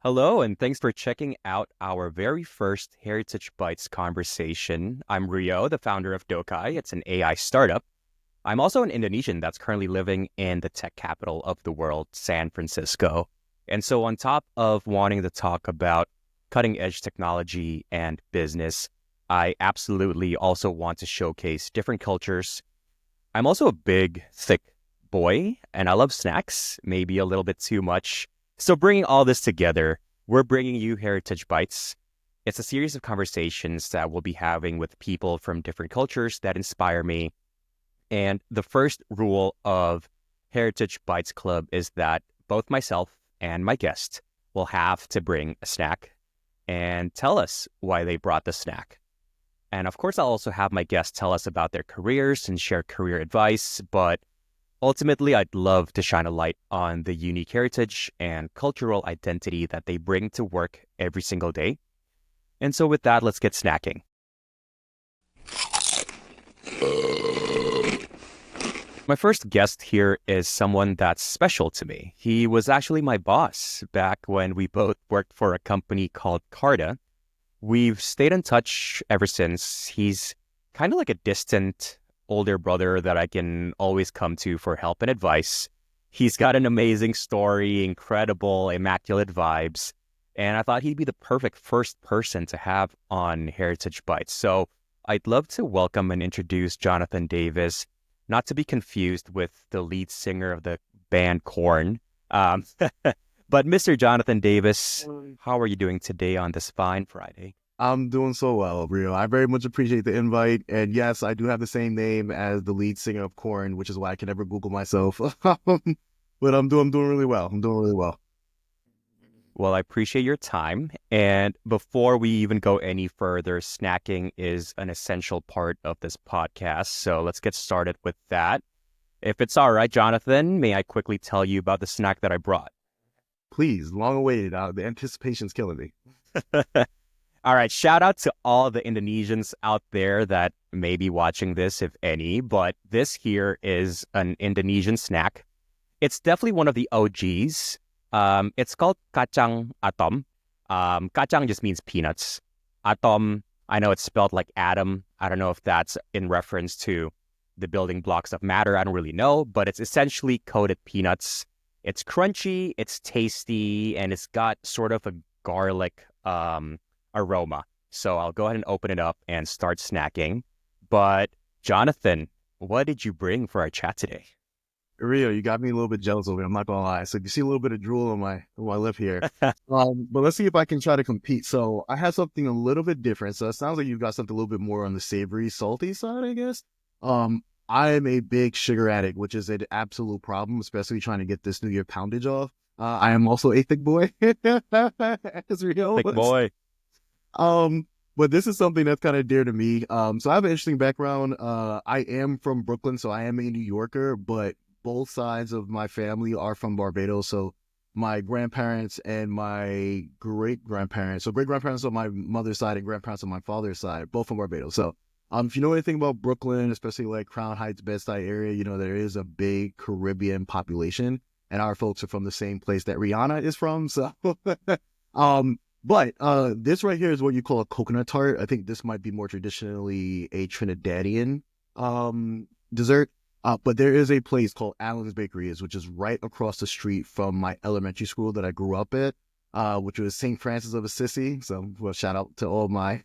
Hello, and thanks for checking out our very first Heritage Bytes conversation. I'm Rio, the founder of Dokai. It's an AI startup. I'm also an Indonesian that's currently living in the tech capital of the world, San Francisco. And so, on top of wanting to talk about cutting edge technology and business, I absolutely also want to showcase different cultures. I'm also a big, thick boy, and I love snacks, maybe a little bit too much. So, bringing all this together, we're bringing you Heritage Bites. It's a series of conversations that we'll be having with people from different cultures that inspire me. And the first rule of Heritage Bites Club is that both myself and my guest will have to bring a snack and tell us why they brought the snack. And of course, I'll also have my guests tell us about their careers and share career advice. But ultimately, I'd love to shine a light on the unique heritage and cultural identity that they bring to work every single day. And so with that, let's get snacking. My first guest here is someone that's special to me. He was actually my boss back when we both worked for a company called Carta. We've stayed in touch ever since. He's kind of like a distant older brother that I can always come to for help and advice. He's got an amazing story, incredible, immaculate vibes, and I thought he'd be the perfect first person to have on Heritage Bites. So I'd love to welcome and introduce Jonathan Davis, not to be confused with the lead singer of the band Korn. But Mr. Jonathan Davis, how are you doing today on this fine Friday? I'm doing so well, Rio. I very much appreciate the invite. And yes, I do have the same name as the lead singer of Korn, which is why I can never Google myself. But I'm doing really well. I'm doing really well. Well, I appreciate your time. And before we even go any further, snacking is an essential part of this podcast. So let's get started with that. If it's all right, Jonathan, may I quickly tell you about the snack that I brought? Please, long awaited. The anticipation's killing me. All right, shout out to all the Indonesians out there that may be watching this, if any, but this here is an Indonesian snack. It's definitely one of the OGs. It's called kacang atom. Kacang just means peanuts. Atom, I know it's spelled like atom. I don't know if that's in reference to the building blocks of matter. I don't really know, but it's essentially coated peanuts. It's crunchy, it's tasty, and it's got sort of a garlic aroma. So I'll go ahead and open it up and start snacking. But Jonathan, what did you bring for our chat today? Rio, you got me a little bit jealous over it. I'm not gonna lie. So you see a little bit of drool on my lip here. But let's see if I can try to compete. So I have something a little bit different. So it sounds like you've got something a little bit more on the savory, salty side, I guess. I am a big sugar addict, which is an absolute problem, especially trying to get this New Year poundage off. I am also a thick boy, as Rio Thick was. boy. But this is something that's kind of dear to me. So I have an interesting background. I am from Brooklyn, so I am a New Yorker, but both sides of my family are from Barbados. So my grandparents and my great grandparents, so great grandparents on my mother's side and grandparents on my father's side, both from Barbados. So if you know anything about Brooklyn, especially like Crown Heights, Bed-Stuy area, you know there is a big Caribbean population, and our folks are from the same place that Rihanna is from. So, but this right here is what you call a coconut tart. I think this might be more traditionally a Trinidadian dessert. But there is a place called Allen's Bakeries, which is right across the street from my elementary school that I grew up at, which was St. Francis of Assisi. So, well, shout out to all my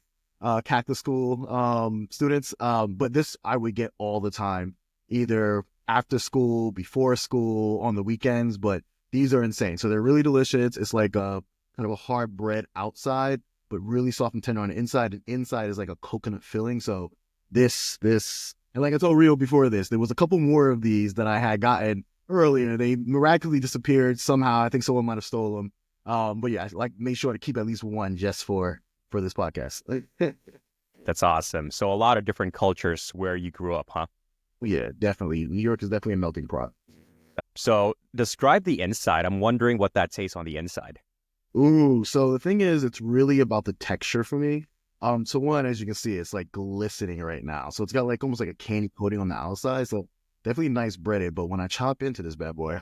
Catholic school students. But this I would get all the time, either after school, before school, on the weekends. But these are insane. So they're really delicious. It's like a kind of a hard bread outside, but really soft and tender on the inside. And inside is like a coconut filling. So and like I told Rio before this, there was a couple more of these that I had gotten earlier. They miraculously disappeared somehow. I think someone might have stolen them. But yeah, I like made sure to keep at least one just for this podcast. That's awesome. So a lot of different cultures where you grew up, huh? Yeah, definitely. New York is definitely a melting pot. So describe the inside. I'm wondering what that tastes on the inside. Ooh, so the thing is, it's really about the texture for me. So one, as you can see, it's like glistening right now. So it's got like almost like a candy coating on the outside. So definitely nice breaded. But when I chop into this bad boy,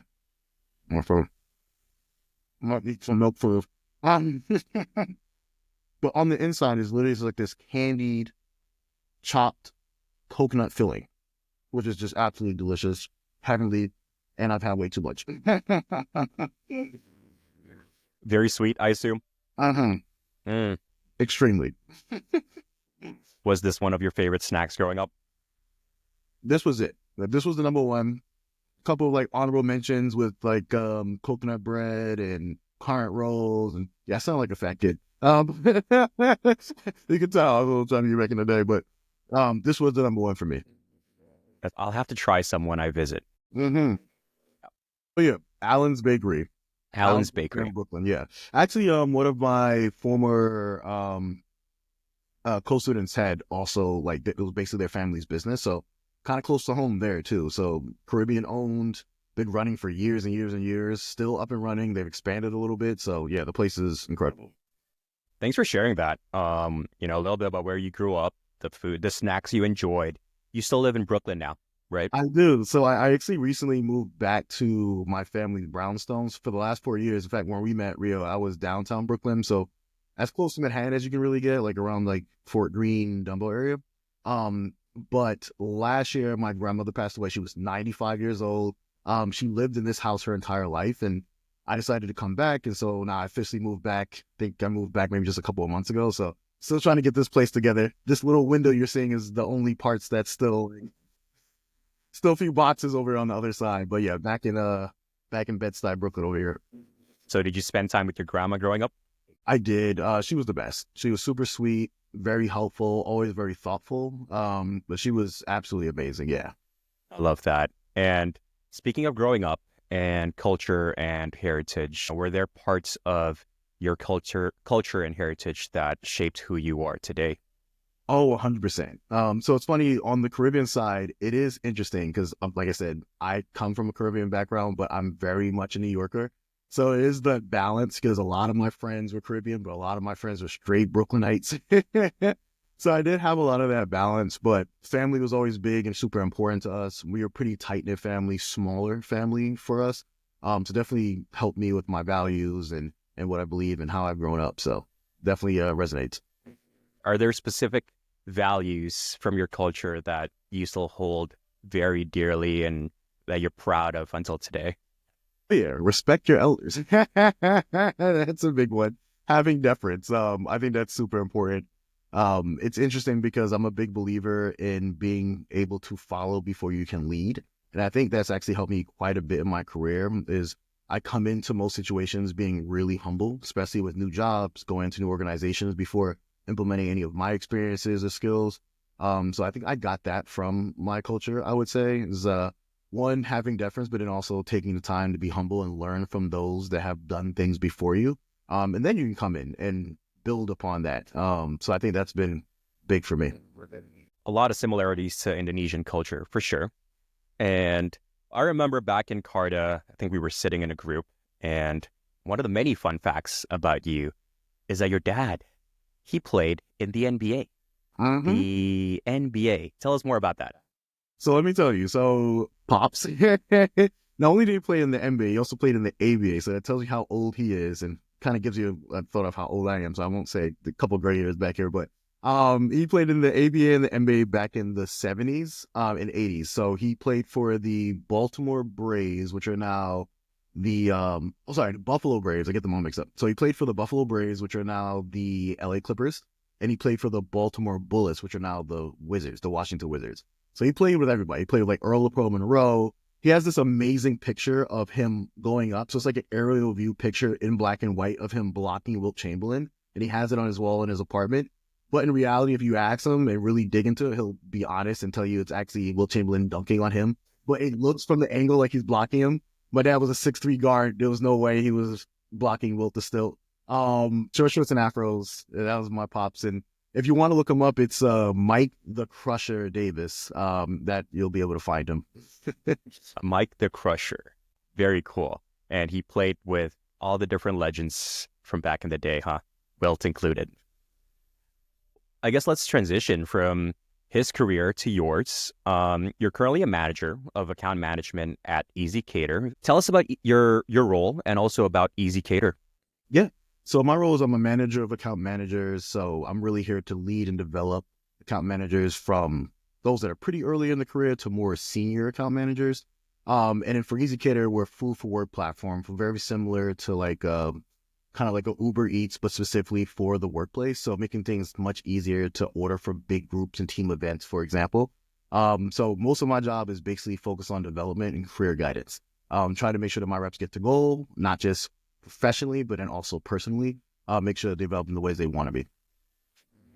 I'm gonna need some milk for Um, but on the inside is literally just like this candied, chopped coconut filling, which is just absolutely delicious, heavenly, and I've had way too much. Very sweet, I assume. Uh-huh. Mm. Extremely. Was this one of your favorite snacks growing up? This was it. Like, this was the number one. Couple of like honorable mentions with like coconut bread and currant rolls, and yeah, I sound like a fat kid. You can tell I was a little trying to get back in the day, but this was the number one for me. I'll have to try some when I visit. Mm-hmm. But yeah, Allen's Bakery. Allen's Allen's Bakery in Bakery. Brooklyn. Yeah, actually, one of my former co-students had also like it was basically their family's business, so kind of close to home there too. So Caribbean owned, been running for years and years and years, still up and running. They've expanded a little bit, so yeah, the place is incredible. Thanks for sharing that. A little bit about where you grew up, the food, the snacks you enjoyed. You still live in Brooklyn now, right? I do. So I actually recently moved back to my family's brownstones for the last 4 years. In fact, when we met Rio, I was downtown Brooklyn, so as close to Manhattan as you can really get, like around like Fort Greene, Dumbo area. Um, but last year my grandmother passed away. She was 95 years old. She lived in this house her entire life, and I decided to come back, and so now I officially moved back. I think I moved back maybe just a couple of months ago. So still trying to get this place together. This little window you're seeing is the only parts that's still a few boxes over on the other side. But yeah, back in Bed-Stuy, Brooklyn over here. So did you spend time with your grandma growing up? I did. She was the best. She was super sweet, very helpful, always very thoughtful. But she was absolutely amazing. Yeah. I love that. And speaking of growing up and culture and heritage, were there parts of your culture and heritage that shaped who you are today? Oh, 100%. So it's funny on the Caribbean side, it is interesting because, like I said, I come from a Caribbean background, but I'm very much a New Yorker. So it is the balance because a lot of my friends were Caribbean, but a lot of my friends were straight Brooklynites. So I did have a lot of that balance, but family was always big and super important to us. We were a pretty tight knit family, smaller family for us. So definitely helped me with my values and what I believe and how I've grown up. So definitely resonates. Are there specific values from your culture that you still hold very dearly and that you're proud of until today? Yeah, respect your elders. That's a big one. Having deference. I think that's super important. It's interesting because I'm a big believer in being able to follow before you can lead. And I think that's actually helped me quite a bit in my career is I come into most situations being really humble, especially with new jobs, going into new organizations before implementing any of my experiences or skills. So I think I got that from my culture, I would say, is one, having deference, but then also taking the time to be humble and learn from those that have done things before you. And then you can come in and build upon that. So I think that's been big for me. A lot of similarities to Indonesian culture, for sure. And I remember back in Carta, I think we were sitting in a group, and one of the many fun facts about you is that your dad, he played in the NBA. Mm-hmm. The NBA. Tell us more about that. So let me tell you. So Pops, not only did he play in the NBA, he also played in the ABA. So that tells you how old he is and kind of gives you a thought of how old I am. So I won't say the couple of gray years back here, but he played in the ABA and the NBA back in the 70s and 80s. So he played for the Baltimore Braves, which are now the Buffalo Braves. I get them all mixed up. So he played for the Buffalo Braves, which are now the LA Clippers, and he played for the Baltimore Bullets, which are now the Wizards, the Washington Wizards. So he played with everybody. He played with like Earl LaPro Monroe. He has this amazing picture of him going up. So it's like an aerial view picture in black and white of him blocking Wilt Chamberlain, and he has it on his wall in his apartment. But in reality, if you ask him and really dig into it, he'll be honest and tell you it's actually Wilt Chamberlain dunking on him. But it looks from the angle like he's blocking him. My dad was a 6'3" guard. There was no way he was blocking Wilt the stilt. Short shorts and afros. That was my pops. And if you want to look him up, it's Mike the Crusher Davis. That you'll be able to find him. Mike the Crusher. Very cool. And he played with all the different legends from back in the day, huh? Wilt included. I guess let's transition from his career to yours. You're currently a manager of account management at ezCater. Tell us about your role and also about ezCater. Yeah. So my role is I'm a manager of account managers. So I'm really here to lead and develop account managers from those that are pretty early in the career to more senior account managers. And then for ezCater, we're a food for work platform, very similar to like kind of like a Uber Eats, but specifically for the workplace. So making things much easier to order for big groups and team events, for example. So most of my job is basically focused on development and career guidance. Trying to make sure that my reps get to goal, not just professionally, but then also personally, make sure they develop in the ways they want to be.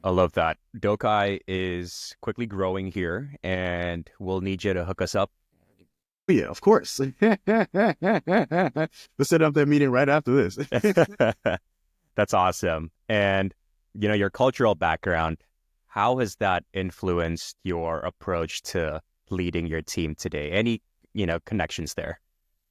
I love that. Dokai is quickly growing here, and we'll need you to hook us up. Yeah, of course. Let's set up that meeting right after this. That's awesome. And, your cultural background, how has that influenced your approach to leading your team today? Any, connections there?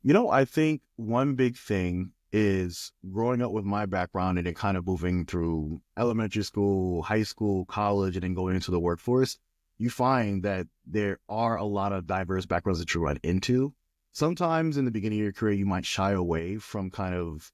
I think one big thing is growing up with my background and then kind of moving through elementary school, high school, college, and then going into the workforce, you find that there are a lot of diverse backgrounds that you run into. Sometimes in the beginning of your career, you might shy away from kind of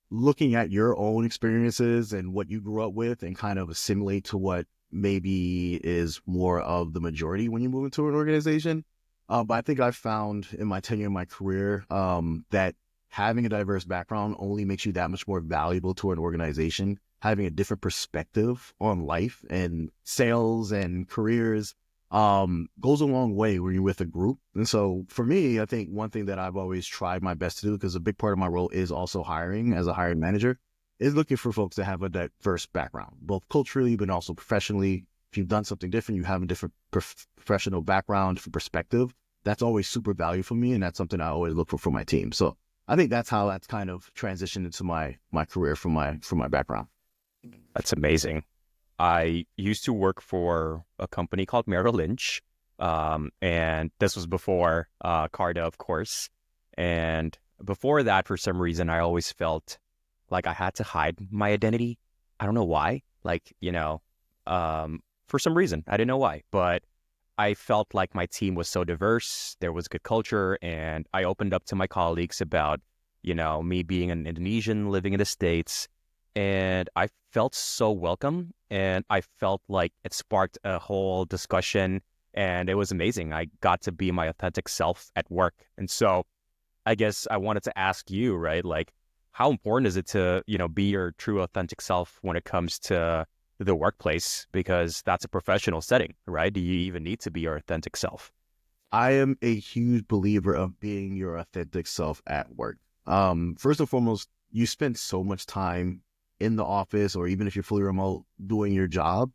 looking at your own experiences and what you grew up with and kind of assimilate to what maybe is more of the majority when you move into an organization. But I think I've found in my tenure in my career that having a diverse background only makes you that much more valuable to an organization. Having a different perspective on life and sales and careers goes a long way when you're with a group. And so for me, I think one thing that I've always tried my best to do, because a big part of my role is also hiring as a hiring manager, is looking for folks that have a diverse background, both culturally, but also professionally. If you've done something different, you have a different professional background, different perspective. That's always super valuable for me. And that's something I always look for my team. So I think that's how that's kind of transitioned into my career from my background. That's amazing. I used to work for a company called Merrill Lynch, and this was before Carta, of course. And before that, for some reason, I always felt like I had to hide my identity. I don't know why. For some reason, I didn't know why, but I felt like my team was so diverse, there was good culture, and I opened up to my colleagues about, me being an Indonesian living in the States, and I felt so welcome, and I felt like it sparked a whole discussion, and it was amazing. I got to be my authentic self at work. And so I guess I wanted to ask you, right, like, how important is it to, be your true authentic self when it comes to the workplace? Because that's a professional setting, right? Do you even need to be your authentic self? I am a huge believer of being your authentic self at work. First and foremost, you spend so much time in the office, or even if you're fully remote doing your job.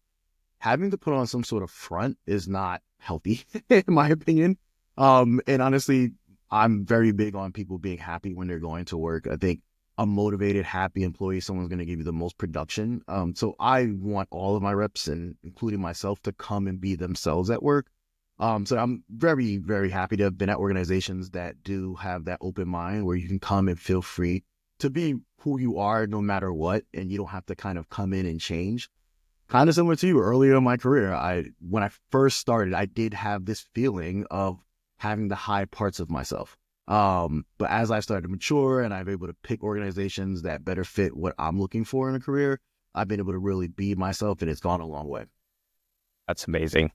Having to put on some sort of front is not healthy, in my opinion. And honestly, I'm very big on people being happy when they're going to work. I think a motivated, happy employee, someone's going to give you the most production. So I want all of my reps, and including myself, to come and be themselves at work. So I'm very, very happy to have been at organizations that do have that open mind where you can come and feel free to be who you are no matter what, and you don't have to kind of come in and change. Kind of similar to you earlier in my career, when I first started, I did have this feeling of having to hide parts of myself. But as I started to mature and I've able to pick organizations that better fit what I'm looking for in a career, I've been able to really be myself, and it's gone a long way. That's amazing.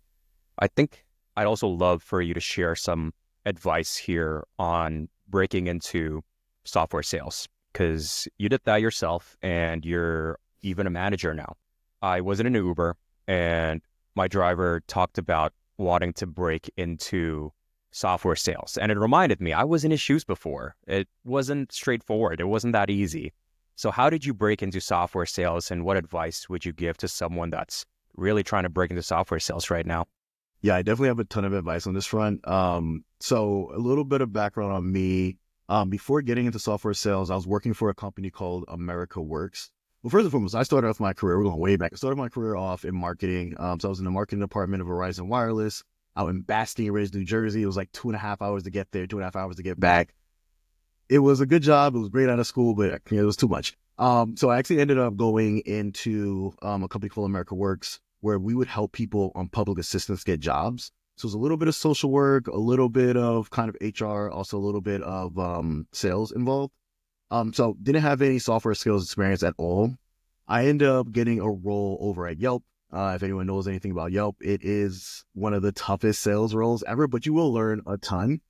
I think I'd also love for you to share some advice here on breaking into software sales, because you did that yourself and you're even a manager now. I was in an Uber and my driver talked about wanting to break into software sales. And it reminded me, I was in his shoes before. It wasn't straightforward. It wasn't that easy. So how did you break into software sales, and what advice would you give to someone that's really trying to break into software sales right now? Yeah, I definitely have a ton of advice on this front. So a little bit of background on me. Before getting into software sales, I was working for a company called America Works. Well, first and foremost, I started off my career, we're going way back. I started my career off in marketing. So I was in the marketing department of Verizon Wireless out in Basking Ridge, New Jersey. It was like 2.5 hours to get there, 2.5 hours to get back. It was a good job. It was great out of school, but it was too much. So I actually ended up going into a company called America Works, where we would help people on public assistance get jobs. So it was a little bit of social work, a little bit of kind of HR, also a little bit of sales involved. So didn't have any software skills experience at all. I ended up getting a role over at Yelp. If anyone knows anything about Yelp, it is one of the toughest sales roles ever, but you will learn a ton.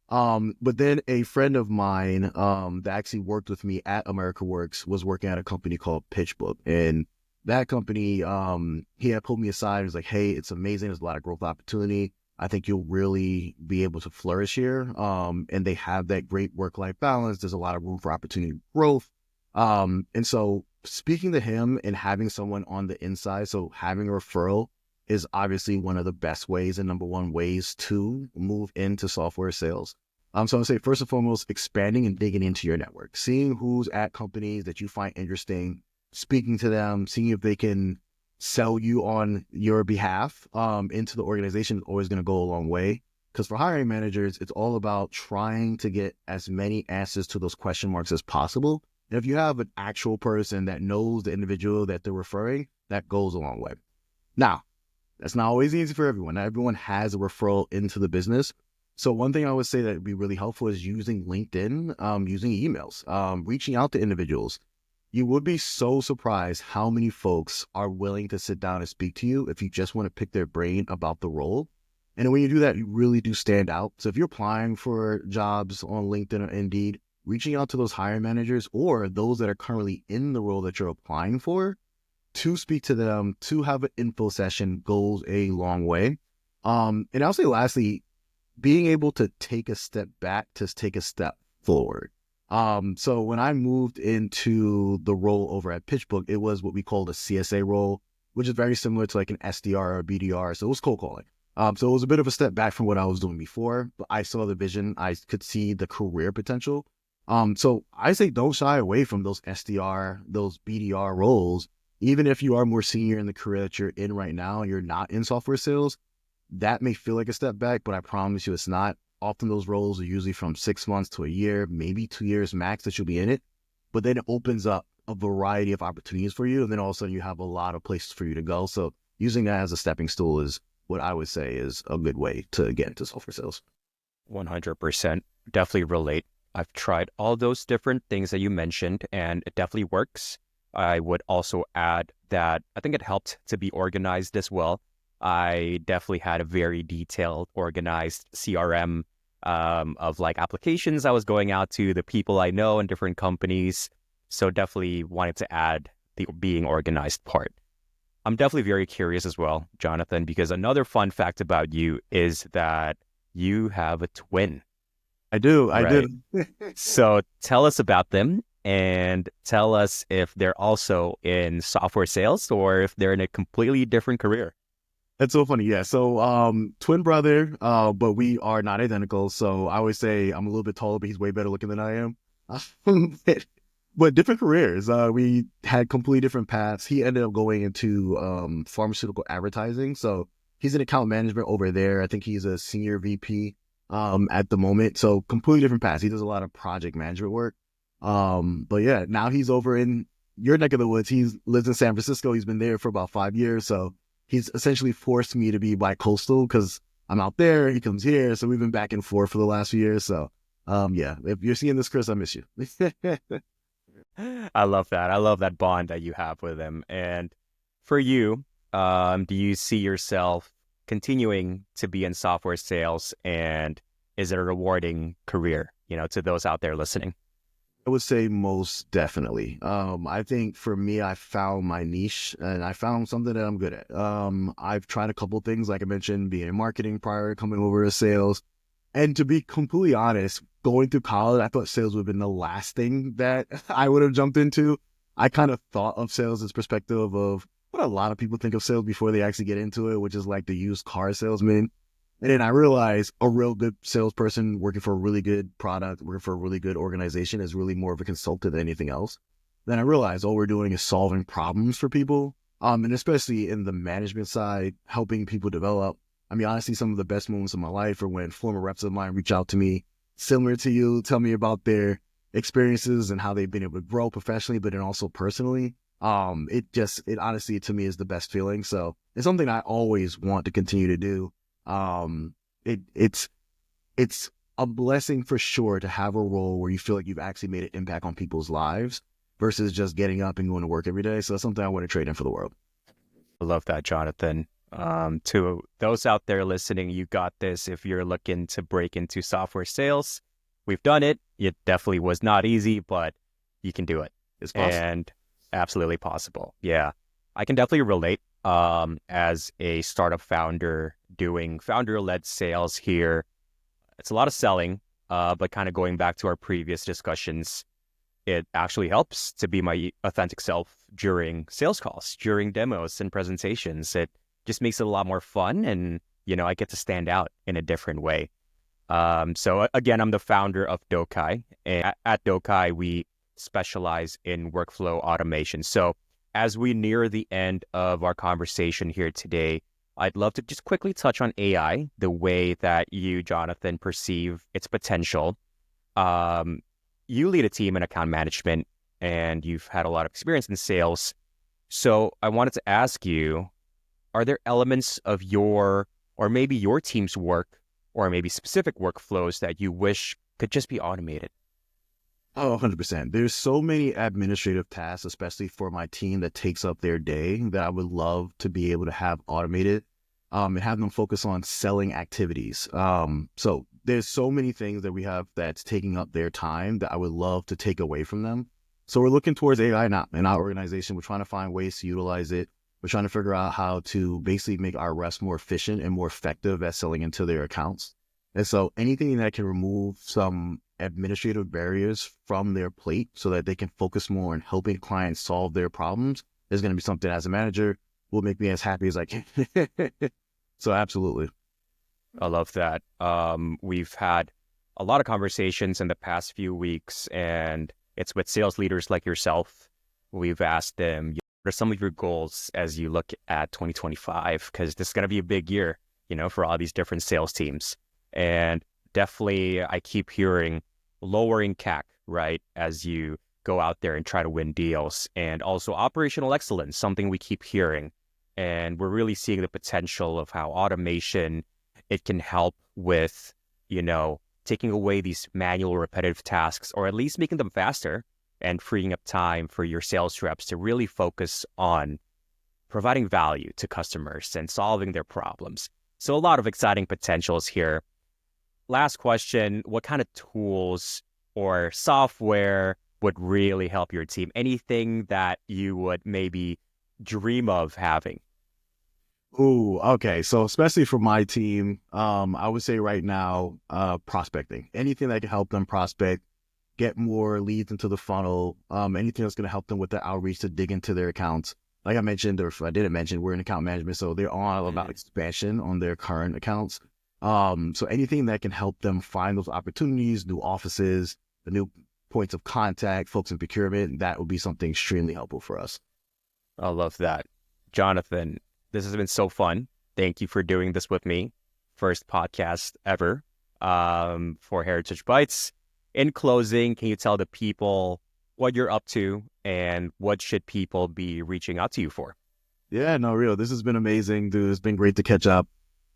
But then a friend of mine that actually worked with me at America Works was working at a company called PitchBook. And that company, he had pulled me aside and was like, hey, it's amazing. There's a lot of growth opportunity. I think you'll really be able to flourish here. And they have that great work-life balance. There's a lot of room for opportunity growth. And so speaking to him and having someone on the inside, so having a referral is obviously one of the best ways and number one ways to move into software sales. So I would say first and foremost, expanding and digging into your network, seeing who's at companies that you find interesting, speaking to them, seeing if they can sell you on your behalf into the organization is always going to go a long way. Because for hiring managers, it's all about trying to get as many answers to those question marks as possible. And if you have an actual person that knows the individual that they're referring, that goes a long way. Now, that's not always easy for everyone. Not everyone has a referral into the business. So one thing I would say that would be really helpful is using LinkedIn, using emails, reaching out to individuals. You would be so surprised how many folks are willing to sit down and speak to you if you just want to pick their brain about the role. And when you do that, you really do stand out. So if you're applying for jobs on LinkedIn or Indeed, reaching out to those hiring managers or those that are currently in the role that you're applying for to speak to them, to have an info session goes a long way. And I'll say lastly, being able to take a step back to take a step forward. So when I moved into the role over at PitchBook, it was what we called a CSA role, which is very similar to like an SDR or a BDR. So it was cold calling. So it was a bit of a step back from what I was doing before, but I saw the vision. I could see the career potential. So I say don't shy away from those SDR, those BDR roles, even if you are more senior in the career that you're in right now and you're not in software sales. That may feel like a step back, but I promise you it's not. Often those roles are usually from 6 months to a year, maybe 2 years max that you'll be in it. But then it opens up a variety of opportunities for you. And then all of a sudden you have a lot of places for you to go. So using that as a stepping stool is what I would say is a good way to get into software sales. 100%. Definitely relate. I've tried all those different things that you mentioned, and it definitely works. I would also add that I think it helped to be organized as well. I definitely had a very detailed, organized CRM of like applications I was going out to, the people I know in different companies. So definitely wanted to add the being organized part. I'm definitely very curious as well, Jonathan, because another fun fact about you is that you have a twin, I do. right? So tell us about them and tell us if they're also in software sales or if they're in a completely different career. That's so funny. Yeah. So, twin brother, but we are not identical. So I always say I'm a little bit taller, but he's way better looking than I am. But different careers. We had completely different paths. He ended up going into pharmaceutical advertising. So he's in account management over there. I think he's a senior VP at the moment. So completely different paths. He does a lot of project management work. But yeah, now he's over in your neck of the woods. He lives in San Francisco. He's been there for about 5 years. So he's essentially forced me to be bi-coastal because I'm out there, he comes here. So we've been back and forth for the last few years. So yeah, if you're seeing this, Chris, I miss you. I love that. I love that bond that you have with him. And for you, do you see yourself continuing to be in software sales, and is it a rewarding career, to those out there listening? I would say most definitely. I think for me, I found my niche and I found something that I'm good at. I've tried a couple things, like I mentioned, being in marketing prior to coming over to sales. And to be completely honest, going through college, I thought sales would have been the last thing that I would have jumped into. I kind of thought of sales as perspective of what a lot of people think of sales before they actually get into it, which is like the used car salesman. And then I realized a real good salesperson working for a really good product, working for a really good organization is really more of a consultant than anything else. Then I realized all we're doing is solving problems for people. And especially in the management side, helping people develop. I mean, honestly, some of the best moments of my life are when former reps of mine reach out to me, similar to you, tell me about their experiences and how they've been able to grow professionally, but then also personally. It honestly, to me, is the best feeling. So it's something I always want to continue to do. It's a blessing for sure to have a role where you feel like you've actually made an impact on people's lives versus just getting up and going to work every day. So that's something I want to trade in for the world. I love that, Jonathan. To those out there listening, you got this. If you're looking to break into software sales, we've done it. It definitely was not easy, but you can do it. It's possible. And absolutely possible. Yeah. I can definitely relate as a startup founder doing founder-led sales here. It's a lot of selling, but kind of going back to our previous discussions, it actually helps to be my authentic self during sales calls, during demos and presentations. It just makes it a lot more fun, and I get to stand out in a different way. So again, I'm the founder of Dokai, and at Dokai we specialize in workflow automation. So as we near the end of our conversation here today, I'd love to just quickly touch on AI, the way that you, Jonathan, perceive its potential. You lead a team in account management, and you've had a lot of experience in sales. So I wanted to ask you, are there elements of or maybe your team's work, or maybe specific workflows that you wish could just be automated? Oh, 100%. There's so many administrative tasks, especially for my team, that takes up their day that I would love to be able to have automated, and have them focus on selling activities. So there's so many things that we have that's taking up their time that I would love to take away from them. So we're looking towards AI now in our organization. We're trying to find ways to utilize it. We're trying to figure out how to basically make our reps more efficient and more effective at selling into their accounts. And so anything that can remove some administrative barriers from their plate so that they can focus more on helping clients solve their problems is going to be something as a manager will make me as happy as I can. So absolutely. I love that. We've had a lot of conversations in the past few weeks, and it's with sales leaders like yourself. We've asked them, what are some of your goals as you look at 2025? Because this is going to be a big year, for all these different sales teams. And definitely, I keep hearing lowering CAC, right, as you go out there and try to win deals. And also operational excellence, something we keep hearing. And we're really seeing the potential of how automation, it can help with, taking away these manual repetitive tasks, or at least making them faster and freeing up time for your sales reps to really focus on providing value to customers and solving their problems. So a lot of exciting potentials here. Last question, what kind of tools or software would really help your team? Anything that you would maybe dream of having? Ooh, okay. So especially for my team, I would say right now, prospecting. Anything that can help them prospect, get more leads into the funnel, anything that's going to help them with the outreach to dig into their accounts. Like I mentioned, or if I didn't mention, we're in account management, so they're all about expansion on their current accounts. So anything that can help them find those opportunities, new offices, the new points of contact, folks in procurement, that would be something extremely helpful for us. I love that. Jonathan, this has been so fun. Thank you for doing this with me. First podcast ever for Heritage Bytes. In closing, can you tell the people what you're up to and what should people be reaching out to you for? Yeah, no, real. This has been amazing, dude. It's been great to catch up.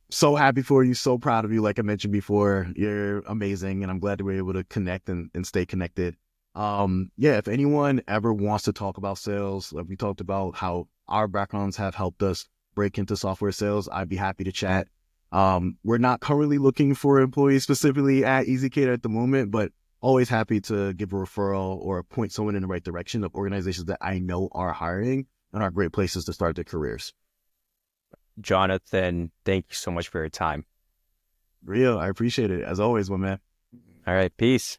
So happy for you. So proud of you. Like I mentioned before, you're amazing. And I'm glad that we're able to connect and stay connected. Yeah, if anyone ever wants to talk about sales, like we talked about how our backgrounds have helped us break into software sales, I'd be happy to chat. We're not currently looking for employees specifically at ezCater at the moment, but always happy to give a referral or point someone in the right direction of organizations that I know are hiring and are great places to start their careers. Jonathan, thank you so much for your time. Real, I appreciate it. As always, my man. All right, peace.